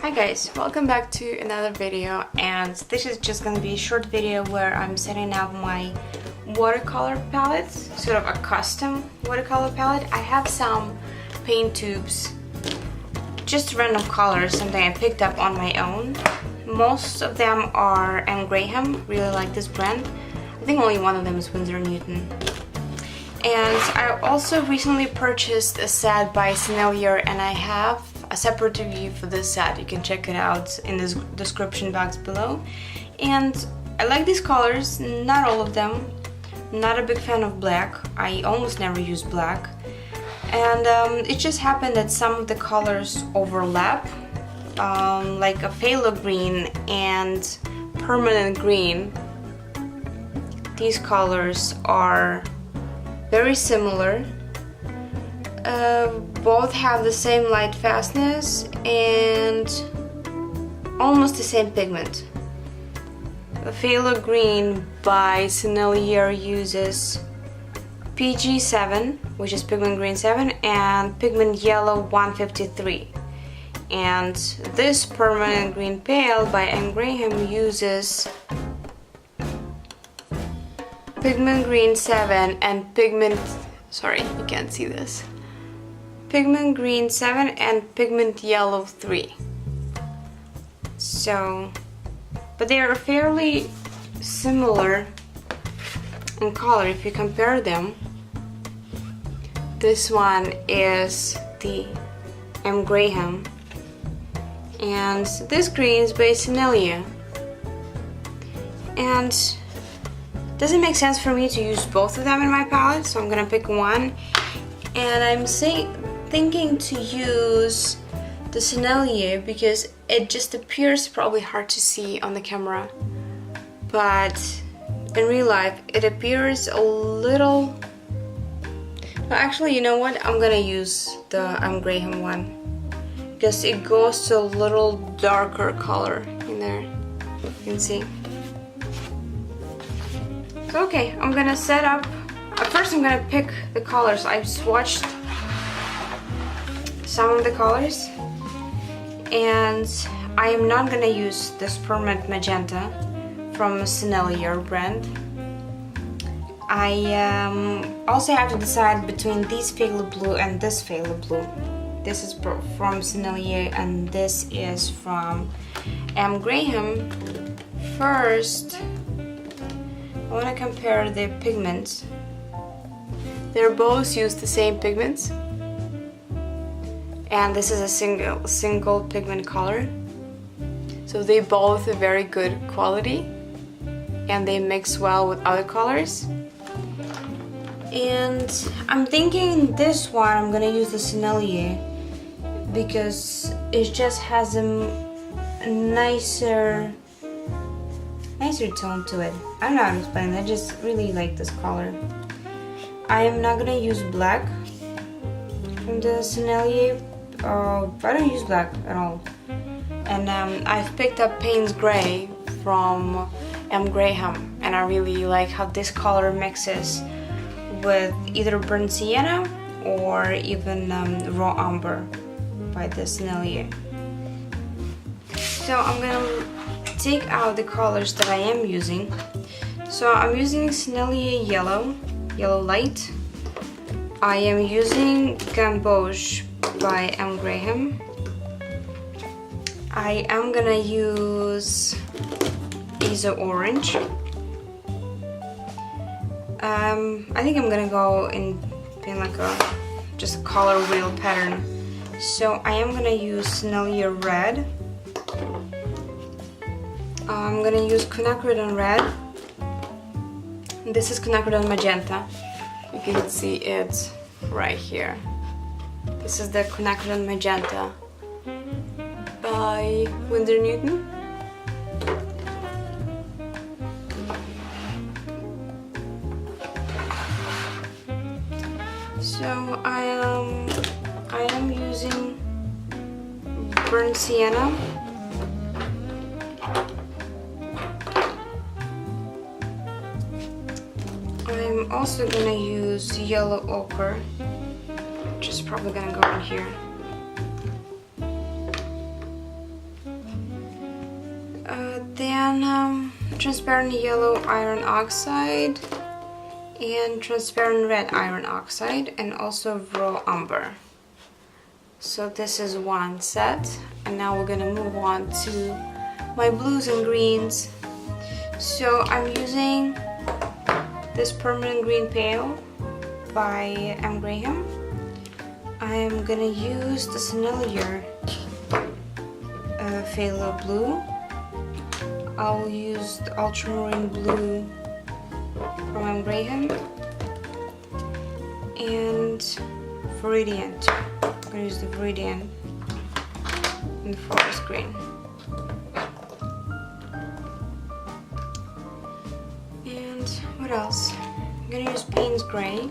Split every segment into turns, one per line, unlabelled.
Hi guys, welcome back to another video, and this is just gonna be a short video where I'm setting up my watercolor palette, sort of a custom watercolor palette. I have some paint tubes, just random colors, something I picked up on my own. Most of them are M.Graham, really like this brand. I think only one of them is Winsor&Newton. And I also recently purchased a set by Senhelier, and I have a separate review for this set. You can check it out in the description box below. And I like these colors, not all of them. I'm not a big fan of black. I almost never use black. And it just happened that some of the colors overlap, like a phthalo green and permanent green. These colors are very similar. Both have the same light fastness and almost the same pigment. The phthalo green by Senhelier uses PG7, which is pigment green 7, and pigment yellow 153. And this permanent green pale by M.Graham uses pigment green 7 and pigment, sorry, you can't see this, pigment green 7 and pigment yellow 3. So, but they are fairly similar in color if you compare them. This one is the M.Graham and this green is by Senhelier. And it doesn't make sense for me to use both of them in my palette, so I'm gonna pick one. And I'm thinking to use the Senhelier because it just appears probably hard to see on the camera, but in real life it appears a little. Well, actually, you know what? I'm gonna use the M.Graham one because it goes to a little darker color in there. You can see. So, okay, I'm gonna set up. First, I'm gonna pick the colors. I've swatched some of the colors, and I am not gonna use this permanent magenta from Senhelier brand. I also have to decide between this phthalo blue and this phthalo blue. This is from Senhelier and this is from M.Graham. First, I want to compare the pigments. They're both used the same pigments, and this is a single pigment color, so they both are very good quality and they mix well with other colors. And I'm thinking this one I'm gonna use the Senhelier because it just has a nicer tone to it. I don't know how to explain it. I just really like this color. I am not gonna use black from the Senhelier. I don't use black at all. And I've picked up Payne's Gray from M.Graham, and I really like how this color mixes with either burnt sienna or even raw umber by the Senhelier. So I'm gonna take out the colors that I am using. So I'm using Senhelier yellow light. I am using Gamboge by M.Graham. I am gonna use Azo Orange. I think I'm gonna go in like just a color wheel pattern. So I am gonna use Senhelier Red. I'm gonna use Quinacridone Red. This is Quinacridone Magenta. You can see it right here. This is the Quinacridone Magenta by Winsor&Newton. So I am using burnt sienna. I'm also gonna use yellow ochre, which is probably gonna go in here. Then transparent yellow iron oxide and transparent red iron oxide, and also raw umber. So this is one set, and now we're gonna move on to my blues and greens. So I'm using this permanent green pale by M.Graham. I'm gonna use the Senhelier phthalo blue. I'll use the ultramarine blue from M.Graham and Viridian. I'm gonna use the Viridian and the forest green. And what else? I'm gonna use Payne's gray.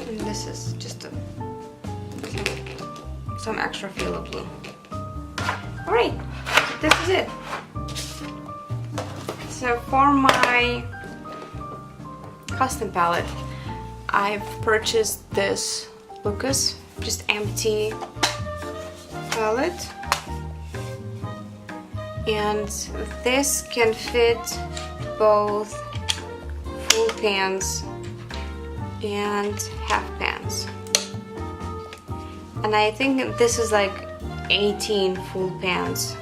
And this is just some extra phthalo blue. Alright, this is it. So for my custom palette, I've purchased this Lukas, just empty palette. And this can fit both full pans and half pans. And I think this is like 18 full pans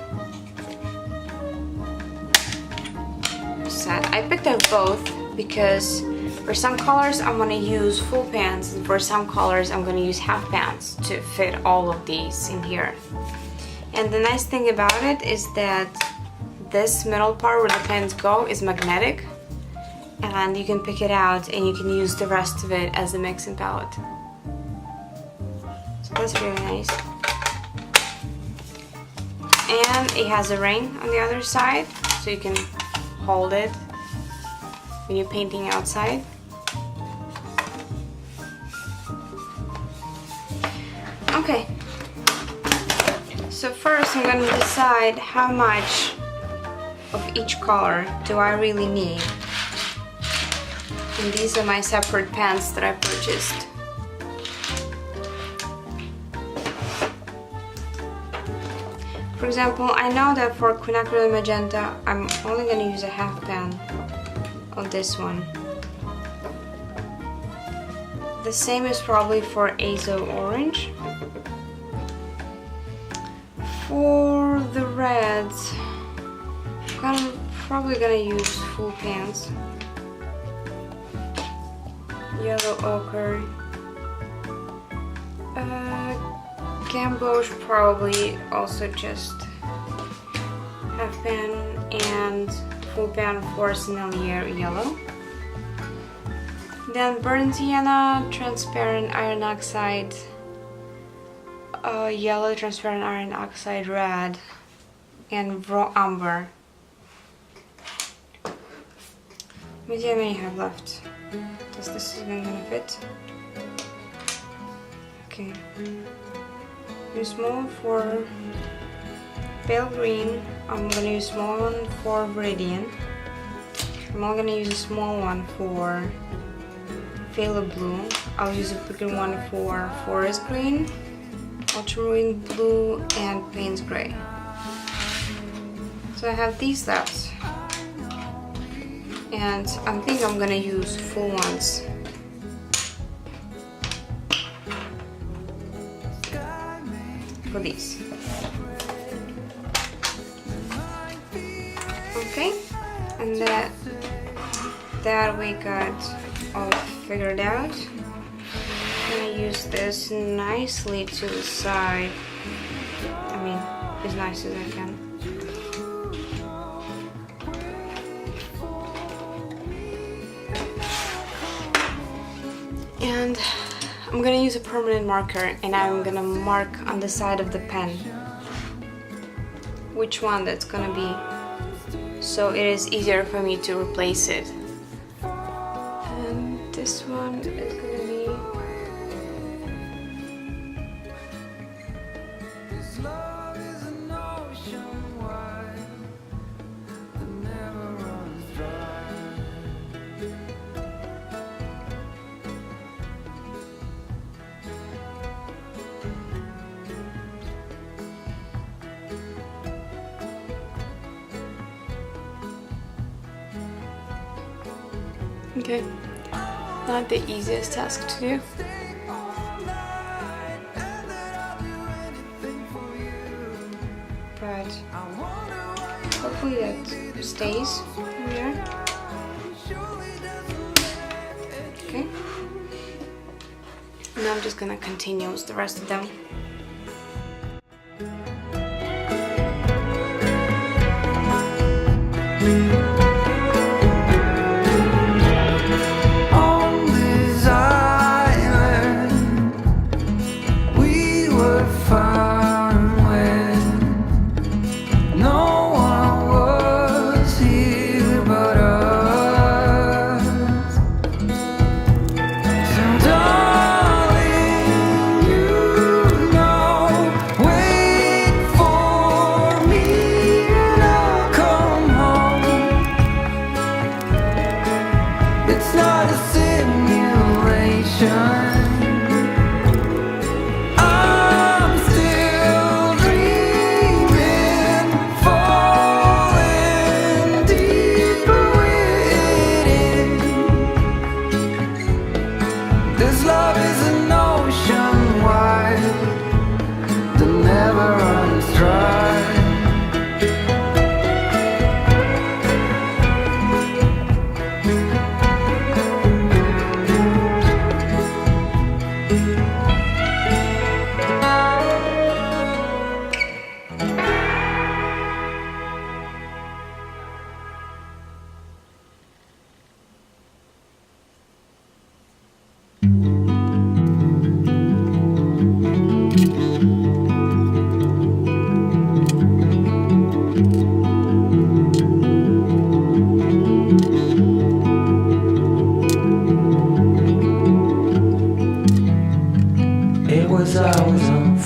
set. I picked up both because for some colors I'm going to use full pans, and for some colors I'm going to use half pans to fit all of these in here. And the nice thing about it is that this middle part where the pans go is magnetic, and you can pick it out and you can use the rest of it as a mixing palette. So that's really nice. And it has a ring on the other side, so you can hold it when you're painting outside. Okay, so first I'm going to decide how much of each color do I really need. And these are my separate pans that I purchased. For example, I know that for Quinacridone Magenta, I'm only going to use a half pan of this one. The same is probably for Azo Orange. For the reds, I'm probably going to use full pans. Yellow ochre. Gamboge probably also just half pan and full pan for Senhelier yellow. Then burnt sienna, transparent iron oxide, yellow transparent iron oxide red, and raw umber. How many do I have left? Does this even gonna fit? Okay. Use small for pale green. I'm gonna use small one for Viridian. I'm not gonna use a small one for phthalo blue. I'll use a bigger one for forest green, ultramarine blue, and Payne's gray. So I have these left, and I think I'm gonna use full ones. For these. Okay, and that we got all figured out. I'm gonna use this nicely to the side. I mean, as nice as I can. And I'm gonna use a permanent marker, and I'm gonna mark on the side of the pen which one that's gonna be, so it is easier for me to replace it. And this one is gonna be Okay, not the easiest task to do. But hopefully that stays in there. Okay. Now I'm just gonna continue with the rest of them.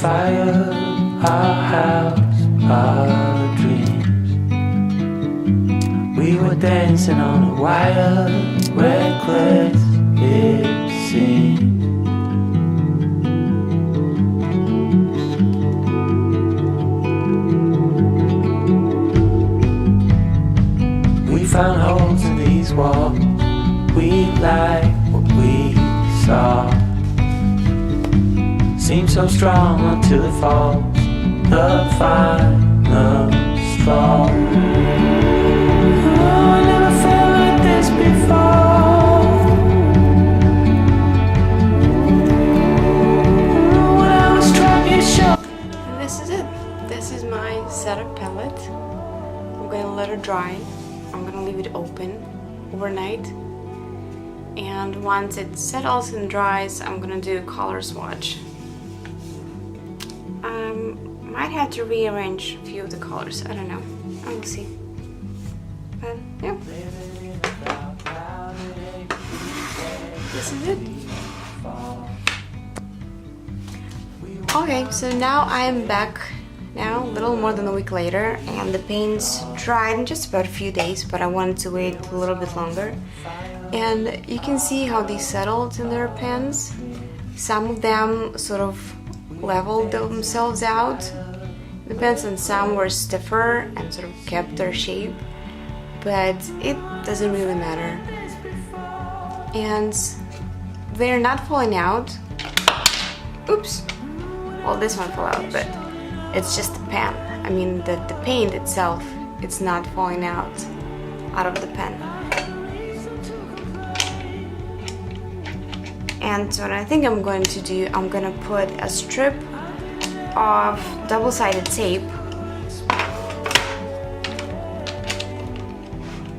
Fire, our house, our dreams. We were dancing on a wire, reckless it seems. We found holes in these walls. We like what we saw. Seems so strong until it falls, the final straw. Oh, I never felt like this before. Oh, when I was struck, you shook.
And this is it. This is my setup palette. I'm gonna let it dry. I'm gonna leave it open overnight. And once it settles and dries, I'm gonna do a color swatch. Might have to rearrange a few of the colors. I don't know. I will see. But yeah, this is it. Okay, so now I am back. Now, a little more than a week later, and the paints dried in just about a few days, but I wanted to wait a little bit longer. And you can see how they settled in their pens. Some of them sort of leveled themselves out. The pens and some were stiffer and sort of kept their shape, but it doesn't really matter. And they're not falling out. Oops! Well, this one fell out, but it's just the pen. I mean, the paint itself, it's not falling out of the pen. And so what I think I'm going to do, I'm going to put a strip of double-sided tape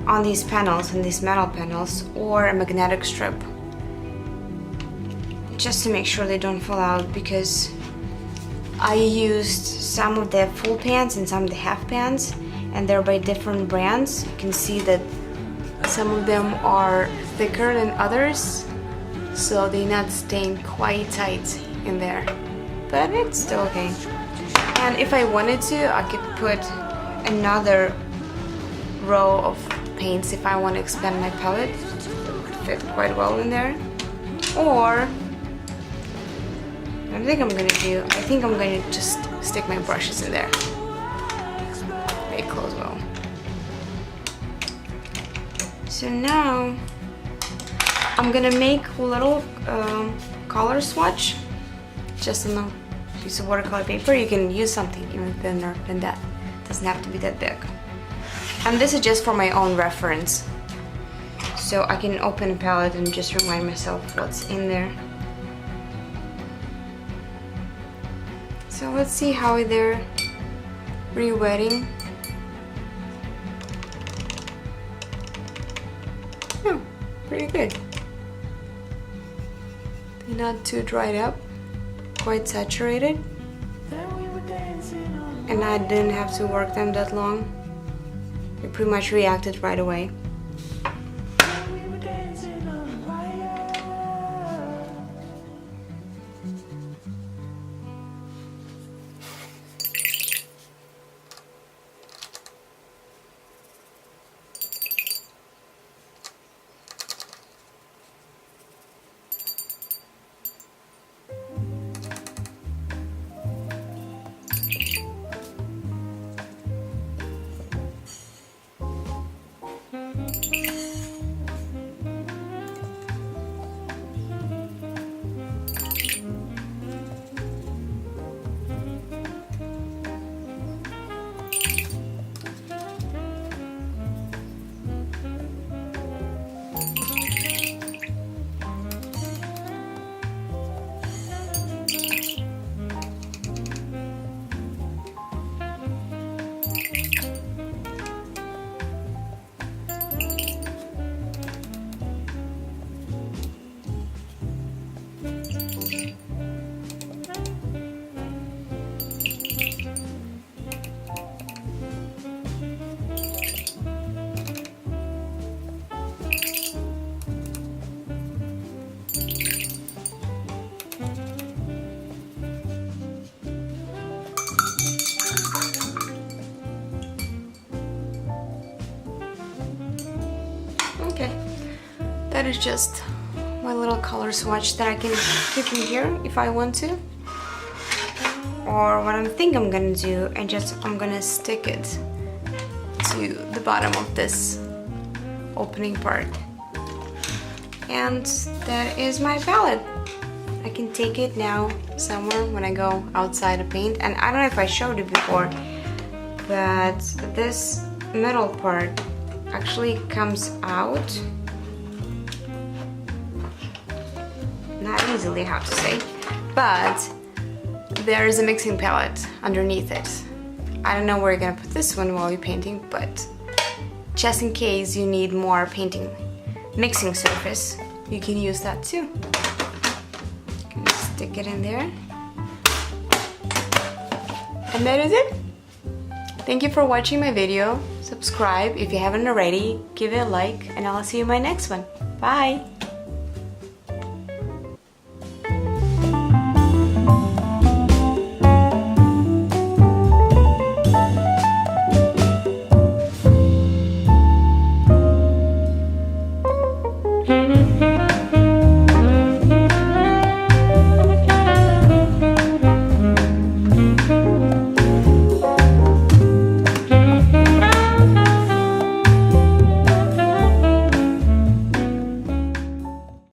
on these panels, on these metal panels, or a magnetic strip, just to make sure they don't fall out, because I used some of the full pans and some of the half pans, and they're by different brands. You can see that some of them are thicker than others, so they're not staying quite tight in there, but it's still okay. And if I wanted to, I could put another row of paints if I want to expand my palette. It would fit quite well in there. Or I think I'm going to just stick my brushes in there. They close well. So now I'm gonna make a little color swatch just on a piece of watercolor paper. You can use something even thinner than that. It doesn't have to be that big. And this is just for my own reference. So I can open a palette and just remind myself what's in there. So let's see how they're re-wetting. Oh, pretty good. They're not too dried up, quite saturated. And I didn't have to work them that long. They pretty much reacted right away. Okay, that is just my little color swatch that I can keep in here if I want to. Or what I think I'm gonna do, and I'm gonna stick it to the bottom of this opening part. And that is my palette. I can take it now somewhere when I go outside to paint. And I don't know if I showed it before, but this middle part actually comes out. Not easily, I have to say, but there is a mixing palette underneath it. I don't know where you're gonna put this one while you're painting, but just in case you need more painting mixing surface, you can use that too. Gonna stick it in there. And that is it. Thank you for watching my video. Subscribe if you haven't already, give it a like, and I'll see you in my next one. Bye!